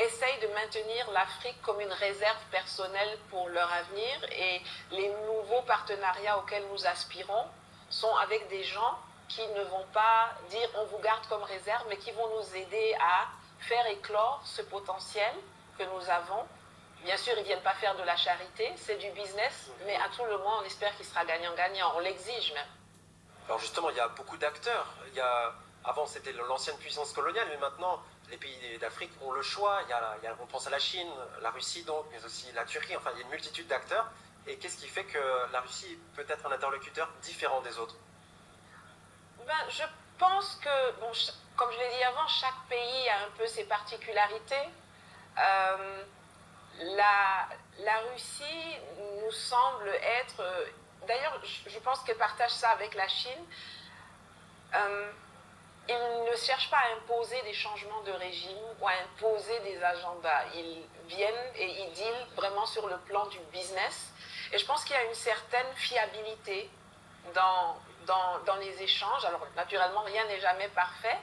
essayent de maintenir l'Afrique comme une réserve personnelle pour leur avenir, et les nouveaux partenariats auxquels nous aspirons sont avec des gens qui ne vont pas dire on vous garde comme réserve, mais qui vont nous aider à faire éclore ce potentiel que nous avons. Bien sûr, ils ne viennent pas faire de la charité, c'est du business, mais à tout le moins, on espère qu'il sera gagnant-gagnant, on l'exige même. Alors justement, il y a beaucoup d'acteurs. Avant, c'était l'ancienne puissance coloniale, mais maintenant, les pays d'Afrique ont le choix. On pense à la Chine, la Russie, donc, mais aussi la Turquie. Enfin, il y a une multitude d'acteurs. Et qu'est-ce qui fait que la Russie peut être un interlocuteur différent des autres? Je pense que, bon, comme je l'ai dit avant, chaque pays a un peu ses particularités. La Russie nous semble être... D'ailleurs, je pense qu'elle partage ça avec la Chine. Ils ne cherchent pas à imposer des changements de régime ou à imposer des agendas. Ils viennent et ils dealent vraiment sur le plan du business. Et je pense qu'il y a une certaine fiabilité dans les échanges. Alors, naturellement, rien n'est jamais parfait,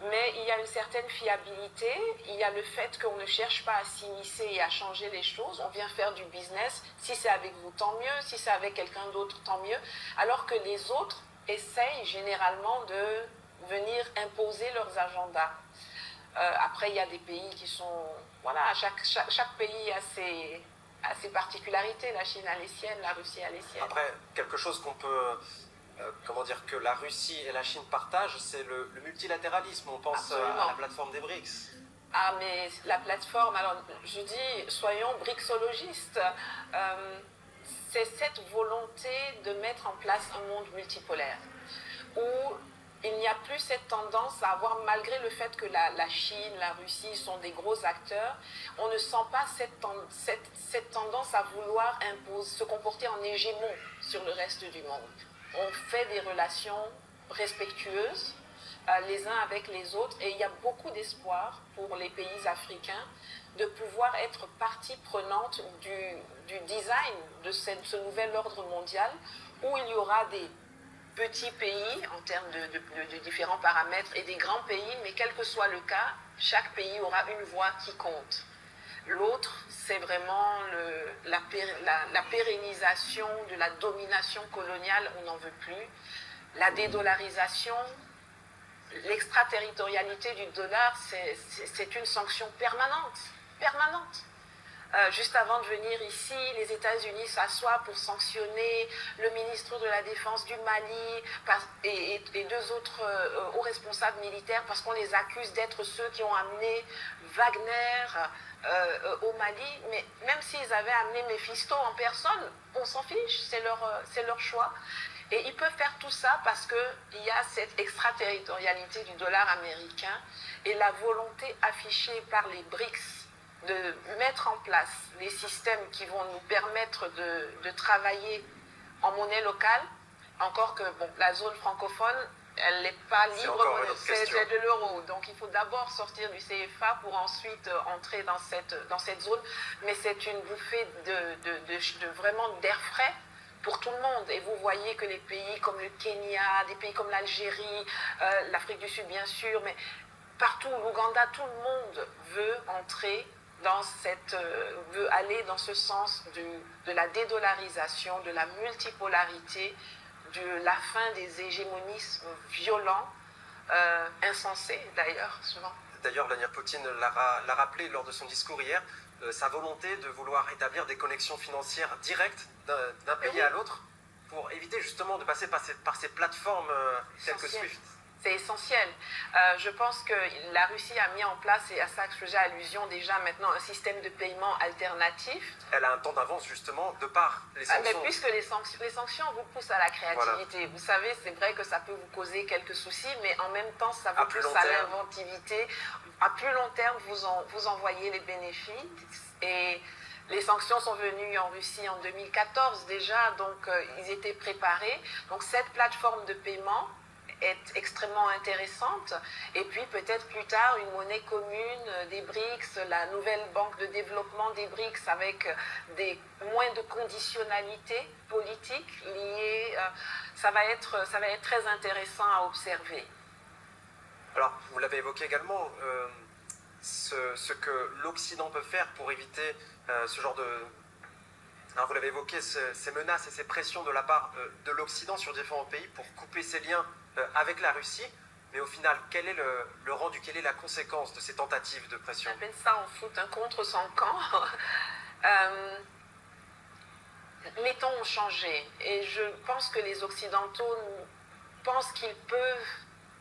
mais il y a une certaine fiabilité. Il y a le fait qu'on ne cherche pas à s'immiscer et à changer les choses. On vient faire du business. Si c'est avec vous, tant mieux. Si c'est avec quelqu'un d'autre, tant mieux. Alors que les autres essayent généralement de venir imposer leurs agendas. Après, il y a des pays qui sont... Voilà, chaque pays a ses particularités. La Chine a les siennes, la Russie a les siennes. Après, quelque chose qu'on peut... comment dire, que la Russie et la Chine partagent, c'est le multilatéralisme. On pense à la plateforme des BRICS. Ah, mais la plateforme, alors je dis, soyons brixologistes. C'est cette volonté de mettre en place un monde multipolaire où il n'y a plus cette tendance à avoir, malgré le fait que la Chine, la Russie sont des gros acteurs, on ne sent pas cette tendance à vouloir se comporter en hégémon sur le reste du monde. On fait des relations respectueuses les uns avec les autres, et il y a beaucoup d'espoir pour les pays africains de pouvoir être partie prenante du design de ce nouvel ordre mondial, où il y aura des petits pays en termes de différents paramètres et des grands pays, mais quel que soit le cas, chaque pays aura une voix qui compte. L'autre, c'est vraiment la pérennisation de la domination coloniale, on n'en veut plus, la dédollarisation, l'extraterritorialité du dollar, c'est une sanction permanente. Juste avant de venir ici, les États-Unis s'assoient pour sanctionner le ministre de la Défense du Mali et deux autres hauts responsables militaires parce qu'on les accuse d'être ceux qui ont amené Wagner au Mali. Mais même s'ils avaient amené Mephisto en personne, on s'en fiche, c'est leur choix. Et ils peuvent faire tout ça parce qu'il y a cette extraterritorialité du dollar américain et la volonté affichée par les BRICS de mettre en place les systèmes qui vont nous permettre de travailler en monnaie locale, encore que bon, la zone francophone, elle n'est pas libre, c'est de l'euro. Donc il faut d'abord sortir du CFA pour ensuite entrer dans cette zone. Mais c'est une bouffée de vraiment d'air frais pour tout le monde. Et vous voyez que les pays comme le Kenya, des pays comme l'Algérie, l'Afrique du Sud bien sûr, mais partout, l'Ouganda, tout le monde veut entrer veut aller dans ce sens de la dédollarisation, de la multipolarité, de la fin des hégémonismes violents, insensés d'ailleurs, souvent. D'ailleurs, Vladimir Poutine l'a rappelé lors de son discours hier, sa volonté de vouloir établir des connexions financières directes d'un pays à l'autre pour éviter justement de passer par ces plateformes telles que SWIFT. C'est essentiel. Je pense que la Russie a mis en place, et à ça que je faisais allusion déjà maintenant, un système de paiement alternatif. Elle a un temps d'avance justement de par les sanctions. Mais puisque les sanctions vous poussent à la créativité. Voilà. Vous savez, c'est vrai que ça peut vous causer quelques soucis, mais en même temps, ça vous pousse à l'inventivité. À plus long terme, vous en voyez les bénéfices. Et les sanctions sont venues en Russie en 2014 déjà, donc ils étaient préparés. Donc cette plateforme de paiement est extrêmement intéressante, et puis peut-être plus tard une monnaie commune des BRICS, la nouvelle banque de développement des BRICS avec moins de conditionnalité politique liée, ça va être très intéressant à observer. Alors vous l'avez évoqué également, ce ce que l'Occident peut faire pour éviter ce genre de... Alors vous l'avez évoqué, ces menaces et ces pressions de la part de l'Occident sur différents pays pour couper ses liens avec la Russie. Mais au final, quel est le rendu, quelle est la conséquence de ces tentatives de pression? On appelle ça en foot un contre son camp. Les temps ont changé et je pense que les Occidentaux pensent qu'ils peuvent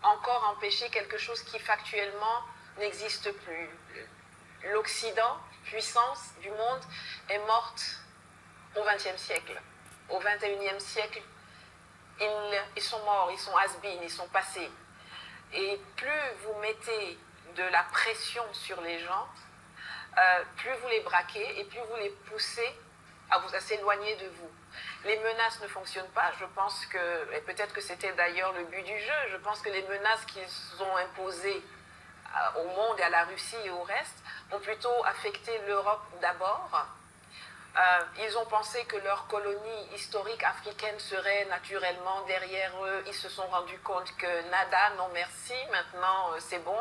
encore empêcher quelque chose qui factuellement n'existe plus. L'Occident, puissance du monde, est morte au XXe siècle. Au XXIe siècle, ils sont morts, ils sont has-been, ils sont passés. Et plus vous mettez de la pression sur les gens, plus vous les braquez et plus vous les poussez à s'éloigner de vous. Les menaces ne fonctionnent pas. Je pense que, et peut-être que c'était d'ailleurs le but du jeu, je pense que les menaces qu'ils ont imposées au monde et à la Russie et au reste ont plutôt affecté l'Europe d'abord. Ils ont pensé que leur colonie historique africaine serait naturellement derrière eux. Ils se sont rendus compte que nada, non merci, maintenant c'est bon.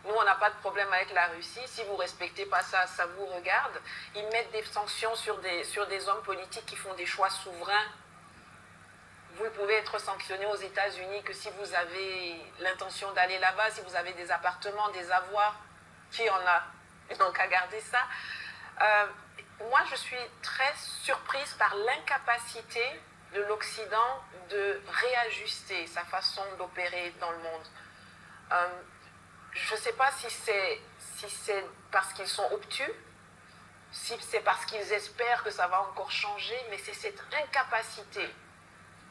Nous, on n'a pas de problème avec la Russie. Si vous ne respectez pas ça, ça vous regarde. Ils mettent des sanctions sur des hommes politiques qui font des choix souverains. Vous ne pouvez être sanctionné aux États-Unis que si vous avez l'intention d'aller là-bas, si vous avez des appartements, des avoirs. Qui en a? Donc, à garder ça. Moi, je suis très surprise par l'incapacité de l'Occident de réajuster sa façon d'opérer dans le monde. Je ne sais pas si c'est parce qu'ils sont obtus, si c'est parce qu'ils espèrent que ça va encore changer, mais c'est cette incapacité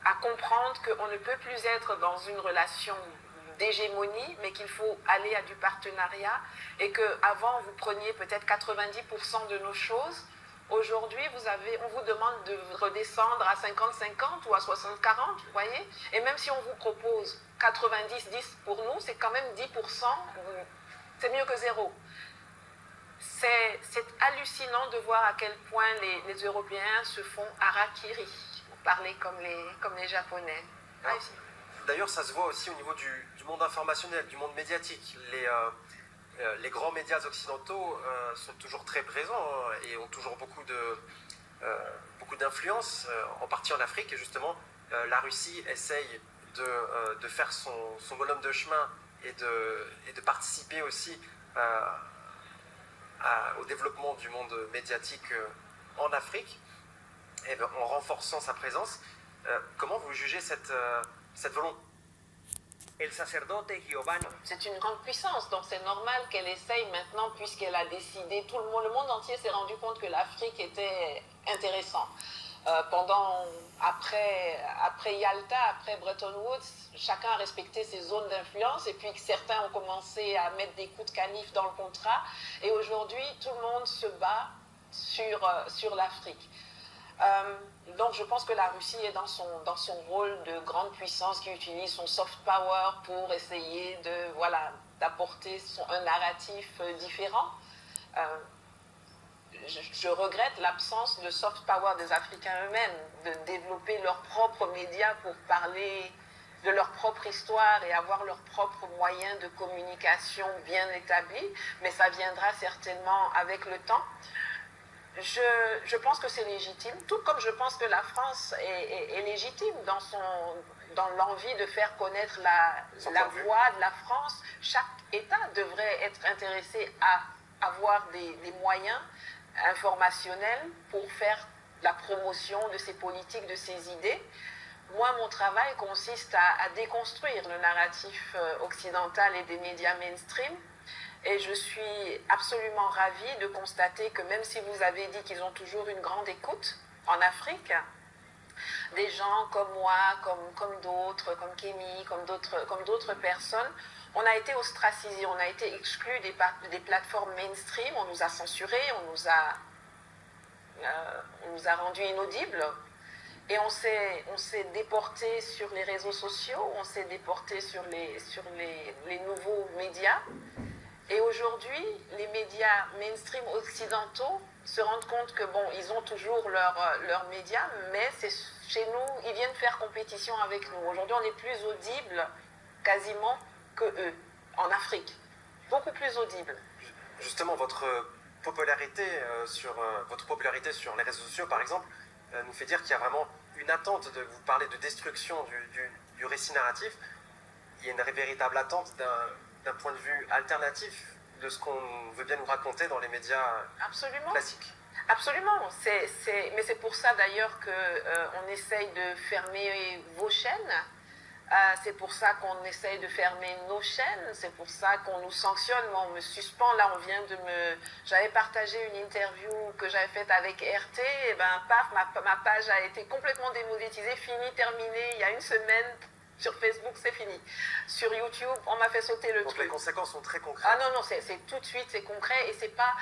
à comprendre qu'on ne peut plus être dans une relation d'hégémonie, mais qu'il faut aller à du partenariat et qu'avant, vous preniez peut-être 90% de nos choses. Aujourd'hui, on vous demande de redescendre à 50-50 ou à 60-40, vous voyez? Et même si on vous propose 90-10 pour nous, c'est quand même 10%, c'est mieux que zéro. C'est hallucinant de voir à quel point les Européens se font harakiri, pour parler comme les Japonais. D'ailleurs, ça se voit aussi au niveau du monde informationnel, du monde médiatique. Les grands médias occidentaux sont toujours très présents et ont toujours beaucoup d'influence, en partie en Afrique. Et justement, la Russie essaye de faire son bonhomme de chemin et de participer aussi au développement du monde médiatique en Afrique, et en renforçant sa présence. Comment vous jugez cette volonté? El sacerdote Giovanni. C'est une grande puissance, donc c'est normal qu'elle essaye maintenant, puisqu'elle a décidé, le monde entier s'est rendu compte que l'Afrique était intéressant. Après Yalta, après Bretton Woods, chacun a respecté ses zones d'influence et puis certains ont commencé à mettre des coups de canif dans le contrat et aujourd'hui tout le monde se bat sur l'Afrique. Donc je pense que la Russie est dans son rôle de grande puissance qui utilise son soft power pour essayer d'apporter un narratif différent. Je regrette l'absence de soft power des Africains eux-mêmes, de développer leurs propres médias pour parler de leur propre histoire et avoir leurs propres moyens de communication bien établis, mais ça viendra certainement avec le temps. Je pense que c'est légitime, tout comme je pense que la France est légitime dans l'envie de faire connaître la voix de la France. Chaque État devrait être intéressé à avoir des moyens informationnels pour faire la promotion de ses politiques, de ses idées. Moi, mon travail consiste à déconstruire le narratif occidental et des médias mainstream. Et je suis absolument ravie de constater que même si vous avez dit qu'ils ont toujours une grande écoute en Afrique, des gens comme moi, comme d'autres, comme Kémy, comme d'autres personnes, on a été ostracisés, on a été exclus des plateformes mainstream, on nous a censurés, on nous a rendus inaudibles. Et on s'est déporté sur les réseaux sociaux, on s'est déporté sur les nouveaux médias. Et aujourd'hui, les médias mainstream occidentaux se rendent compte que ils ont toujours leurs médias, mais chez nous, ils viennent faire compétition avec nous. Aujourd'hui, on est plus audible quasiment que eux, en Afrique. Beaucoup plus audible. Justement, votre popularité, votre popularité sur les réseaux sociaux, par exemple, nous fait dire qu'il y a vraiment une attente. Vous parlez de destruction du récit narratif. Il y a une véritable attente d'un point de vue alternatif de ce qu'on veut bien nous raconter dans les médias Absolument. classiques. Absolument. Mais c'est pour ça d'ailleurs qu'on essaye de fermer vos chaînes. C'est pour ça qu'on essaye de fermer nos chaînes. C'est pour ça qu'on nous sanctionne. Moi, on me suspend. Là, j'avais partagé une interview que j'avais faite avec RT. Et ben, paf, ma page a été complètement démonétisée, finie, terminée. Il y a une semaine. Sur Facebook, c'est fini. Sur YouTube, on m'a fait sauter le truc. Donc les conséquences sont très concrètes. Ah non, c'est tout de suite, c'est concret. Et c'est pas...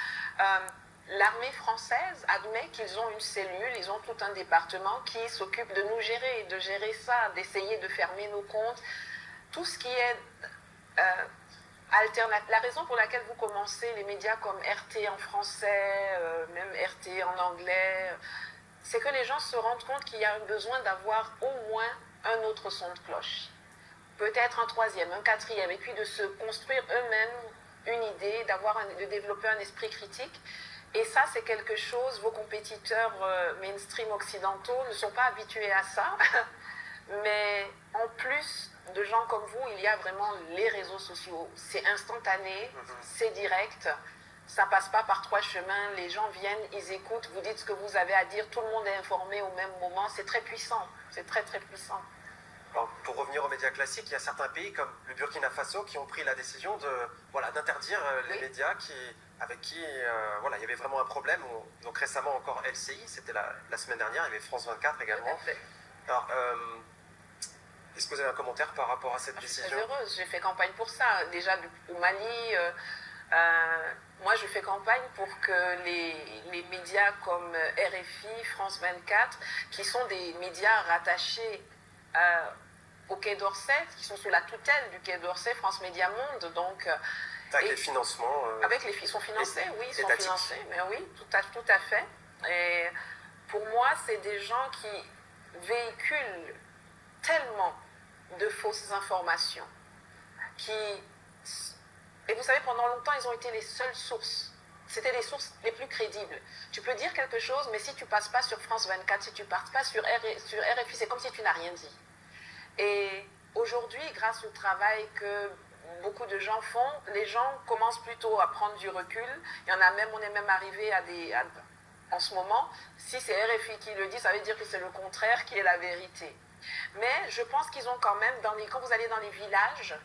l'armée française admet qu'ils ont une cellule, ils ont tout un département qui s'occupe de nous gérer, de gérer ça, d'essayer de fermer nos comptes. Tout ce qui est alternatif. La raison pour laquelle vous commencez les médias comme RT en français, même RT en anglais, c'est que les gens se rendent compte qu'il y a un besoin d'avoir au moins un autre son de cloche. Peut-être un troisième, un quatrième, et puis de se construire eux-mêmes une idée, de développer un esprit critique. Et ça, c'est quelque chose, vos compétiteurs mainstream occidentaux ne sont pas habitués à ça. Mais en plus de gens comme vous, il y a vraiment les réseaux sociaux. C'est instantané, c'est direct, ça passe pas par trois chemins. Les gens viennent, ils écoutent, vous dites ce que vous avez à dire, tout le monde est informé au même moment. C'est très puissant, c'est très très puissant. Alors, pour revenir aux médias classiques, il y a certains pays comme le Burkina Faso qui ont pris la décision d'interdire les médias avec qui il y avait vraiment un problème. Donc récemment encore LCI, c'était la semaine dernière, il y avait France 24 également. Alors, est-ce que vous avez un commentaire par rapport à cette décision? Je suis très heureuse, j'ai fait campagne pour ça. Déjà au Mali, moi je fais campagne pour que les médias comme RFI, France 24, qui sont des médias rattachés au Quai d'Orsay, qui sont sous la tutelle du Quai d'Orsay, France Média Monde, donc... Avec les financements... ils sont financés, oui, ils sont financés, mais oui, tout à fait. Et pour moi, c'est des gens qui véhiculent tellement de fausses informations, et vous savez, pendant longtemps, ils ont été les seules sources. C'était les sources les plus crédibles. Tu peux dire quelque chose, mais si tu ne passes pas sur France 24, si tu ne passes pas sur RFI, c'est comme si tu n'as rien dit. Et aujourd'hui, grâce au travail que beaucoup de gens font, les gens commencent plutôt à prendre du recul. On est même arrivé en ce moment, si c'est RFI qui le dit, ça veut dire que c'est le contraire qui est la vérité. Mais je pense qu'ils ont quand même, quand vous allez dans les villages,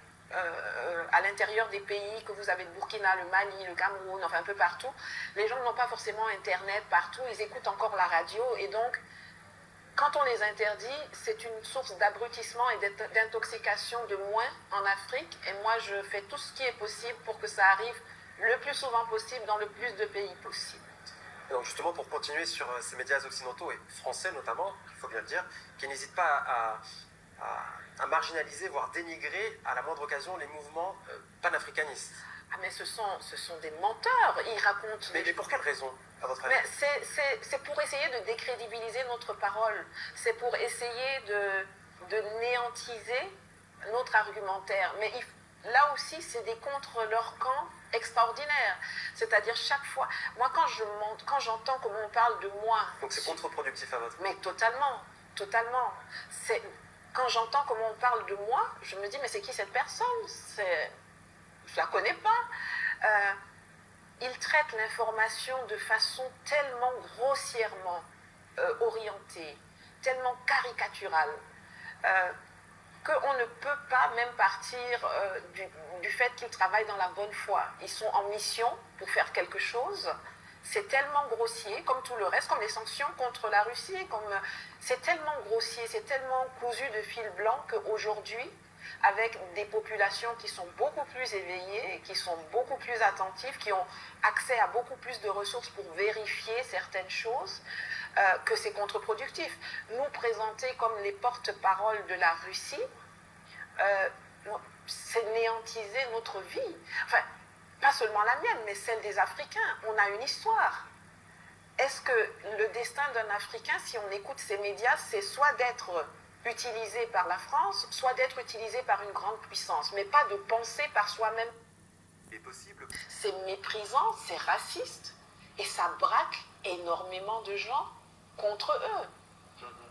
à l'intérieur des pays, que vous avez le Burkina, le Mali, le Cameroun, enfin un peu partout, les gens n'ont pas forcément Internet partout, ils écoutent encore la radio, et donc quand on les interdit, c'est une source d'abrutissement et d'intoxication de moins en Afrique, et moi je fais tout ce qui est possible pour que ça arrive le plus souvent possible dans le plus de pays possible. Et donc justement, pour continuer sur ces médias occidentaux, et français notamment, il faut bien le dire, qui n'hésitent pas à marginaliser, voire dénigrer à la moindre occasion les mouvements panafricanistes. Ah mais ce sont des menteurs, ils racontent... Mais pour quelle raison, à votre avis? C'est pour essayer de décrédibiliser notre parole, c'est pour essayer de néantiser notre argumentaire. Mais là aussi, c'est des contre leur camp extraordinaires. C'est-à-dire chaque fois... Moi, quand j'entends comment on parle de moi... Donc c'est contre-productif à votre avis? Mais totalement, totalement. Quand j'entends comment on parle de moi, je me dis, mais c'est qui cette personne? Je ne la connais pas. Ils traitent l'information de façon tellement grossièrement orientée, tellement caricaturale, qu'on ne peut pas même partir du fait qu'ils travaillent dans la bonne foi. Ils sont en mission pour faire quelque chose. C'est tellement grossier, comme tout le reste, comme les sanctions contre la Russie. C'est tellement grossier, c'est tellement cousu de fil blanc qu'aujourd'hui, avec des populations qui sont beaucoup plus éveillées, qui sont beaucoup plus attentives, qui ont accès à beaucoup plus de ressources pour vérifier certaines choses, que c'est contre-productif. Nous présenter comme les porte-paroles de la Russie, c'est néantiser notre vie. Enfin, pas seulement la mienne, mais celle des Africains. On a une histoire. Est-ce que le destin d'un Africain, si on écoute ces médias, c'est soit d'être utilisé par la France, soit d'être utilisé par une grande puissance, mais pas de penser par soi-même. Et possible. C'est méprisant, c'est raciste et ça braque énormément de gens contre eux.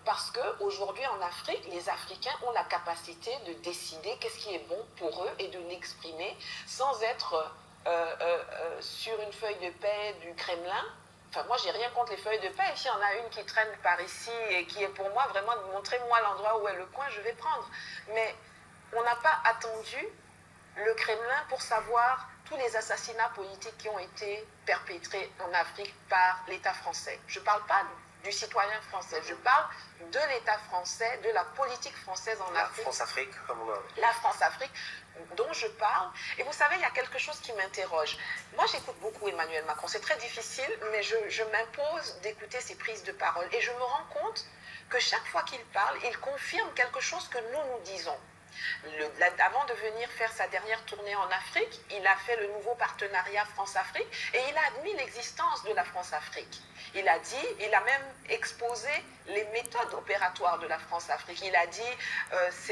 Parce qu'aujourd'hui en Afrique, les Africains ont la capacité de décider qu'est-ce qui est bon pour eux et de l'exprimer sans être sur une feuille de paix du Kremlin. Enfin, moi, j'ai rien contre les feuilles de paix. S'il y en a une qui traîne par ici et qui est pour moi vraiment de montrer moi l'endroit où est le coin, je vais prendre. Mais on n'a pas attendu le Kremlin pour savoir tous les assassinats politiques qui ont été perpétrés en Afrique par l'État français. Je ne parle pas du citoyen français, je parle de l'État français, de la politique française en Afrique. La France-Afrique, comme on a... La France-Afrique, dont je parle. Et vous savez, il y a quelque chose qui m'interroge. Moi, j'écoute beaucoup Emmanuel Macron. C'est très difficile, mais je m'impose d'écouter ses prises de parole. Et je me rends compte que chaque fois qu'il parle, il confirme quelque chose que nous disons. Avant de venir faire sa dernière tournée en Afrique, il a fait le nouveau partenariat France-Afrique et il a admis l'existence de la France-Afrique. Il a dit, il a même exposé les méthodes opératoires de la France-Afrique. Il a dit,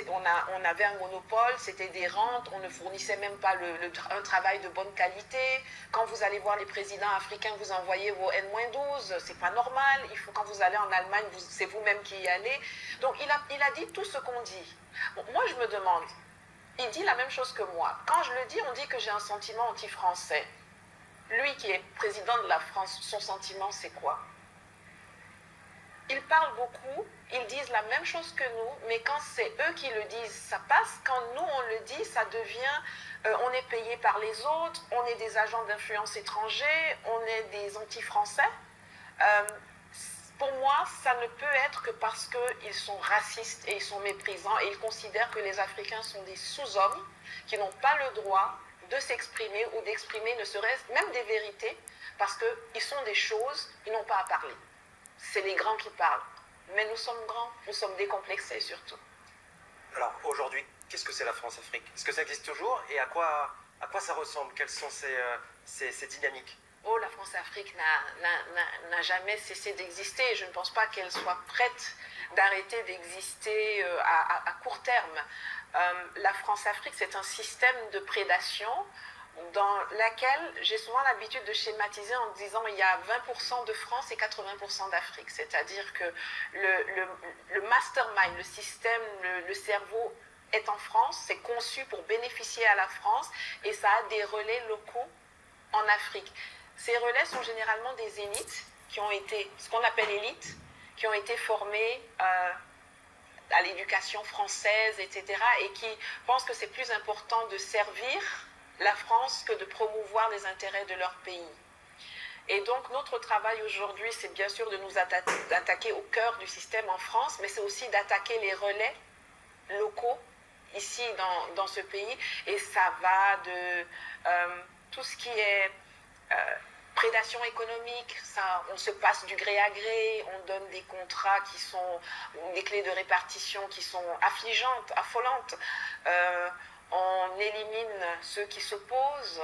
on avait un monopole, c'était des rentes, on ne fournissait même pas un travail de bonne qualité. Quand vous allez voir les présidents africains, vous envoyez vos N-12, c'est pas normal. Il faut, quand vous allez en Allemagne, c'est vous-même qui y allez. Donc il a dit tout ce qu'on dit. Bon, moi, je me demande, il dit la même chose que moi. Quand je le dis, on dit que j'ai un sentiment anti-français. Lui qui est président de la France, son sentiment, c'est quoi? Ils parlent beaucoup, ils disent la même chose que nous, mais quand c'est eux qui le disent, ça passe. Quand nous, on le dit, ça devient, on est payé par les autres, on est des agents d'influence étrangers, on est des anti-français. Pour moi, ça ne peut être que parce qu'ils sont racistes et ils sont méprisants et ils considèrent que les Africains sont des sous-hommes qui n'ont pas le droit de s'exprimer ou d'exprimer ne serait-ce même des vérités parce qu'ils sont des choses, ils n'ont pas à parler. C'est les grands qui parlent. Mais nous sommes grands, nous sommes décomplexés surtout. Alors aujourd'hui, qu'est-ce que c'est la France-Afrique? Est-ce que ça existe toujours et à quoi ça ressemble? Quelles sont ces dynamiques? Oh, la France-Afrique n'a jamais cessé d'exister et je ne pense pas qu'elle soit prête d'arrêter d'exister à court terme. La France-Afrique, c'est un système de prédation dans laquelle j'ai souvent l'habitude de schématiser en disant il y a 20% de France et 80% d'Afrique. C'est-à-dire que le mastermind, le système, le cerveau est en France, c'est conçu pour bénéficier à la France et ça a des relais locaux en Afrique. Ces relais sont généralement des élites qui ont été, ce qu'on appelle élites, qui ont été formées à l'éducation française, etc. et qui pensent que c'est plus important de servir la France que de promouvoir les intérêts de leur pays. Et donc notre travail aujourd'hui, c'est bien sûr de nous attaquer au cœur du système en France, mais c'est aussi d'attaquer les relais locaux ici dans ce pays. Et ça va de tout ce qui est prédation économique, ça, on se passe du gré à gré, on donne des contrats qui sont, des clés de répartition qui sont affligeantes, affolantes. On élimine ceux qui s'opposent,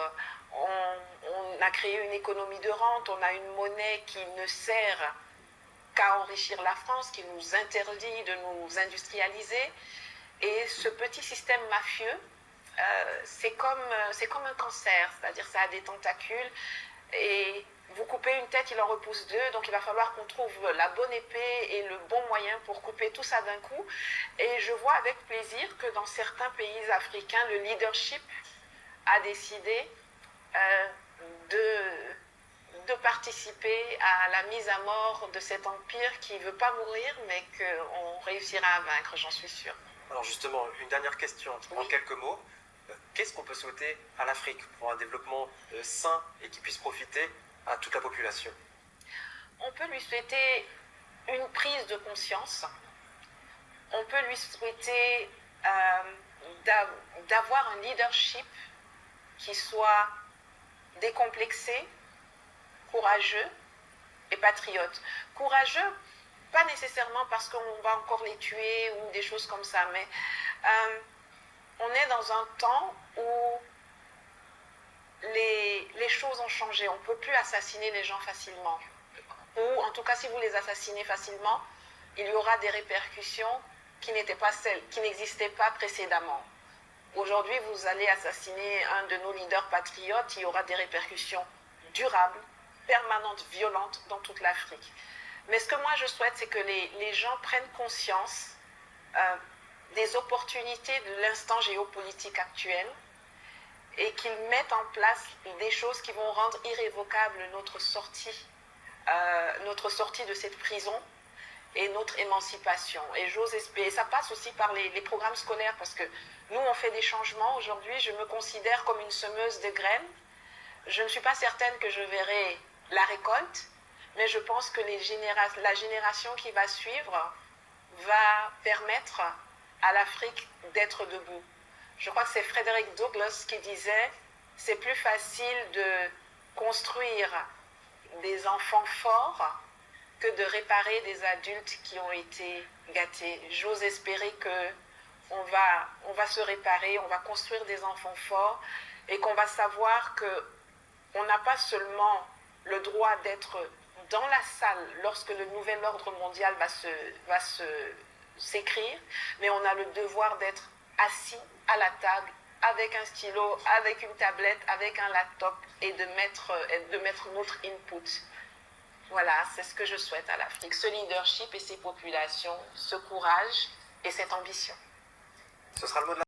on a créé une économie de rente, on a une monnaie qui ne sert qu'à enrichir la France, qui nous interdit de nous industrialiser. Et ce petit système mafieux, c'est comme un cancer, c'est-à-dire ça a des tentacules. Et vous coupez une tête, il en repousse deux, donc il va falloir qu'on trouve la bonne épée et le bon moyen pour couper tout ça d'un coup. Et je vois avec plaisir que dans certains pays africains, le leadership a décidé de participer à la mise à mort de cet empire qui ne veut pas mourir, mais qu'on réussira à vaincre, j'en suis sûre. Alors justement, une dernière question, en quelques mots. Qu'est-ce qu'on peut souhaiter à l'Afrique pour un développement sain et qui puisse profiter à toute la population? On peut lui souhaiter une prise de conscience. On peut lui souhaiter d'avoir un leadership qui soit décomplexé, courageux et patriote. Courageux, pas nécessairement parce qu'on va encore les tuer ou des choses comme ça, mais on est dans un temps où les choses ont changé. On ne peut plus assassiner les gens facilement. Ou en tout cas, si vous les assassinez facilement, il y aura des répercussions qui n'étaient pas celles, qui n'existaient pas précédemment. Aujourd'hui, vous allez assassiner un de nos leaders patriotes, il y aura des répercussions durables, permanentes, violentes dans toute l'Afrique. Mais ce que moi je souhaite, c'est que les gens prennent conscience des opportunités de l'instant géopolitique actuel et qu'ils mettent en place des choses qui vont rendre irrévocable notre sortie de cette prison et notre émancipation. Et j'ose espérer, ça passe aussi par les programmes scolaires, parce que nous, on fait des changements. Aujourd'hui, je me considère comme une semeuse de graines. Je ne suis pas certaine que je verrai la récolte, mais je pense que la génération qui va suivre va permettre à l'Afrique d'être debout. Je crois que c'est Frederick Douglass qui disait « C'est plus facile de construire des enfants forts que de réparer des adultes qui ont été gâtés. » J'ose espérer qu'on va se réparer, on va construire des enfants forts et qu'on va savoir qu'on n'a pas seulement le droit d'être dans la salle lorsque le nouvel ordre mondial va s'écrire, mais on a le devoir d'être assis à la table avec un stylo, avec une tablette, avec un laptop et de mettre notre input. Voilà, c'est ce que je souhaite à l'Afrique, ce leadership et ces populations, ce courage et cette ambition. Ce sera le mot de la